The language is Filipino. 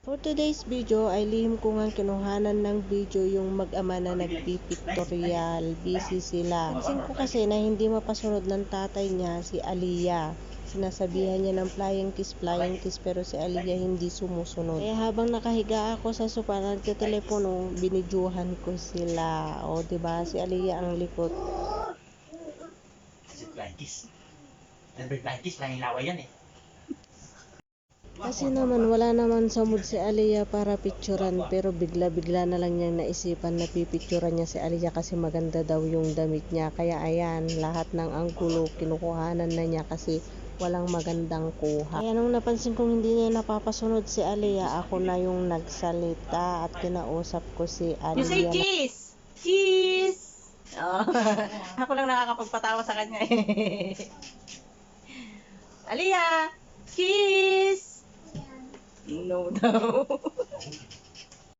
For today's video ay lihim ko nga kinuhanan ng video yung mag-ama na nagpipictorial. Busy sila. Pansin ko kasi na hindi mapasunod ng tatay niya si Aliyah. Sinasabihan niya ng flying kiss pero si Aliyah hindi sumusunod. Kaya habang nakahiga ako sa sofa nagtetelepono, binidyuhan ko sila. O diba si Aliyah ang likot. Flying kiss. Flying kiss, flying laway yan eh. Kasi naman wala naman sa mood si Aliyah para picturean pero bigla-bigla na lang niyang naisipan na pipicturean niya si Aliyah kasi maganda daw yung damit niya. Kaya ayan, lahat ng anggulo kinukuhanan na niya kasi walang magandang kuha. Kaya nung napansin kong hindi niya napapasunod si Aliyah, ako na yung nagsalita at kinausap ko si Aliyah. You say cheese! Cheese! Oh. Ako lang nakakapagpatawa sa kanya eh. Aliyah! Cheese! No daw.